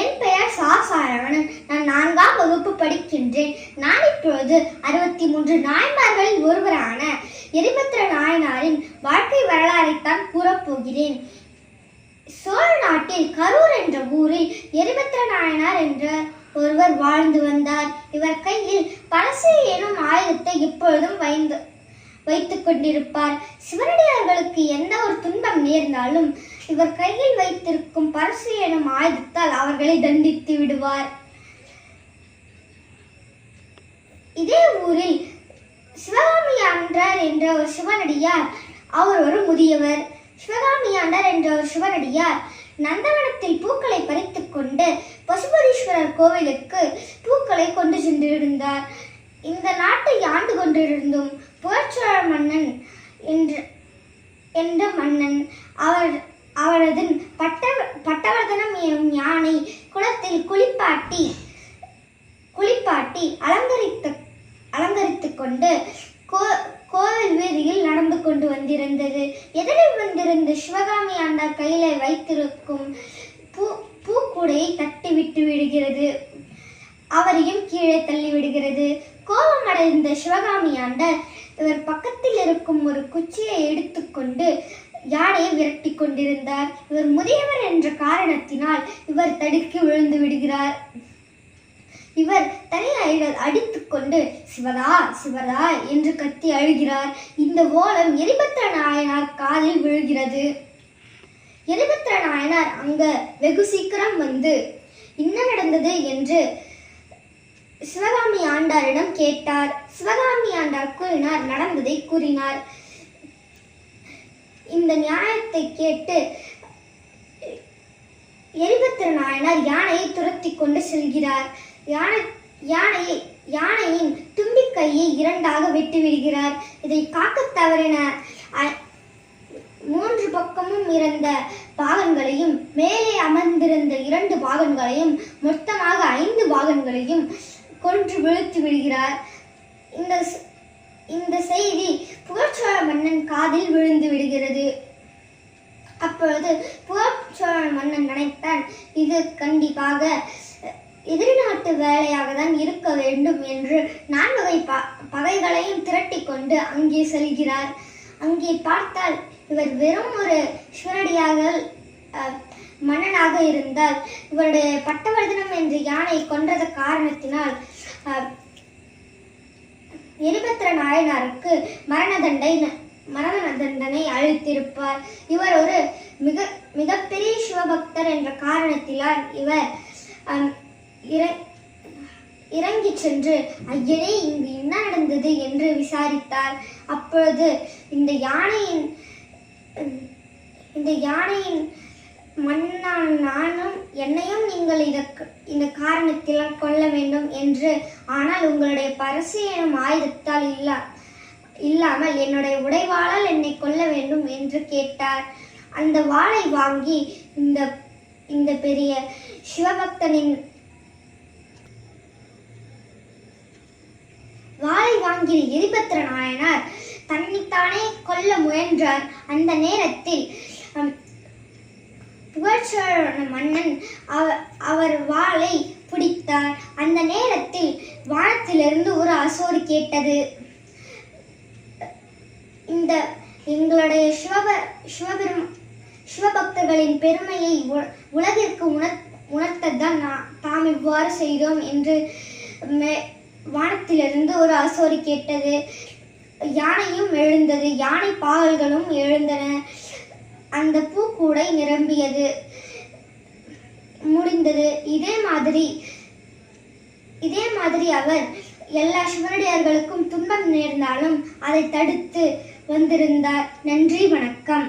என் பெயர் சாரவணன். நான் 4ஆம் வகுப்பு படிக்கின்றேன். நான் இப்பொழுது 63 நாயன்மார்களில் ஒருவரான எரிபத்திர நாயனாரின் வாழ்க்கை வரலாறைத்தான் கூறப்போகிறேன். சோழ நாட்டில் கரூர் என்ற ஊரில் எரிபத்திர நாயனார் என்ற ஒருவர் வாழ்ந்து வந்தார். இவர் கையில் பரசு எனும் ஆயுதத்தை எப்பொழுதும் வைத்துக் கொண்டிருப்பார். சிவனடியார்களுக்கு எந்த ஒரு துன்பம் நேர்ந்தாலும் இவர் கையில் வைத்திருக்கும் பரசு எனும் ஆயுதத்தால் அவர்களை தண்டித்து விடுவார். இதே ஊரில் சிவகாமியாண்டார் என்ற ஒரு சிவனடியார், அவர் ஒரு முதியவர். சிவகாமியாண்டார் என்ற ஒரு சிவனடியார் நந்தவனத்தில் பூக்களை பறித்துக் கொண்டு பசுபதீஸ்வரர் கோவிலுக்கு பூக்களை கொண்டு சென்றிருந்தார். இந்த நாட்டை ஆண்டு கொண்டிருந்தும் புகழ்ச்சோழ மன்னன் என்ற மன்னன் அவரது பட்டவர்தனம் எனும் யானை குளத்தில் குளிப்பாட்டி அலங்கரித்துக் கொண்டு கோவில் வீதியில் நடந்து கொண்டு வந்திருந்தது. எதிரில் வந்திருந்த சிவகாமி ஆண்டார் கையில வைத்திருக்கும் பூக்கூடையை தட்டி விட்டு விடுகிறது. அவரையும் கீழே தள்ளி விடுகிறது. கோபமடைந்த சிவகாமி ஆண்டார் இவர் பக்கத்தில் இருக்கும் ஒரு குச்சியை எடுத்துக்கொண்டு யானையை விரட்டி கொண்டிருந்தார். இவர் முதியவர் என்ற காரணத்தினால் இவர் தடுக்கி விழுந்து விடுகிறார். இவர் தலையை அடித்துக் கொண்டு சிவதா சிவதா என்று கத்தி அழுகிறார். இந்த ஓலம் எரிபத்திர நாயனார் காதில் விழுகிறது. எரிபத்திர நாயனார் அங்க வெகு சீக்கிரம் வந்து என்ன நடந்தது என்று சிவகாமி ஆண்டாரிடம் கேட்டார். சிவகாமி ஆண்டார் கூறினார், நடந்ததை கூறினார். இந்த நியாயத்தை கேட்டு எரிபத்திர நாயனார் யானையை துரத்தி கொண்டு செல்கிறார். யானையின் தும்பிக்கையை 2ஆக வெட்டி விடுகிறார். இதை காக்க தவறின 3 பக்கமும் இருந்த பாகன்களையும் மேலே அமர்ந்திருந்த 2 பாகன்களையும் மொத்தமாக 5 பாகன்களையும் கொன்று வீழ்த்தி விடுகிறார். இந்த செய்தி புகழ்ச்சோழ மன்னன் காதில் விழுந்து விடுகிறது. அப்பொழுது புகழ்ச்சோழ மன்னன் நினைத்தான், இது கண்டிப்பாக எதிரி நாட்டு வேலையாக தான் இருக்க வேண்டும் என்று 4 வகை பகைகளையும் திரட்டி கொண்டு அங்கே செல்கிறார். அங்கே பார்த்தால் இவர் வெறும் ஒரு சிவனடியாக மன்னனாக இருந்தால் இவருடைய பட்டவர்தனம் என்ற யானை கொன்றது காரணத்தினால் எரிபத்திர நாயனாருக்கு மரண தண்டனை அளித்திருப்பார். இவர் ஒரு மிகப்பெரிய சிவபக்தர் என்ற காரணத்தினால் இவர் இறங்கி சென்று ஐயனே இங்கு என்ன நடந்தது என்று விசாரித்தார். அப்பொழுது இந்த யானையின் மன்னான் நானும் என்னையும் நீங்கள் இந்த காரணத்தில் கொல்ல வேண்டும் என்று, ஆனால் உங்களுடைய பரசு எனும் ஆயுதத்தால் இல்லாமல் என்னுடைய உடைவாளால் என்னை கொல்ல வேண்டும் என்று கேட்டார். அந்த வாளை வாங்கி இந்த பெரிய சிவபக்தனின் வாளை வாங்கிய எரிபத்திர நாயனார் தன்னைத்தானே கொல்ல முயன்றார். அந்த நேரத்தில் புகழ்ச்சோழ மன்னன் அவர் வாளை பிடித்தார். அந்த நேரத்தில் வானத்திலிருந்து ஒரு அசோறு கேட்டது. எங்களுடைய சிவபக்தர்களின் பெருமையை உலகிற்கு உணர்த்ததான் தாம் இவ்வாறு செய்தோம் என்று வானத்திலிருந்து ஒரு அசோறு கேட்டது. யானையும் எழுந்தது. யானை பாகல்களும் எழுந்தன. அந்த பூக்கூடை நிரம்பியது. முடிந்தது. இதே மாதிரி அவர் எல்லா சிவனடியார்களுக்கும் துன்பம் நேர்ந்தாலும் அதை தடுத்து வந்திருந்தார். நன்றி, வணக்கம்.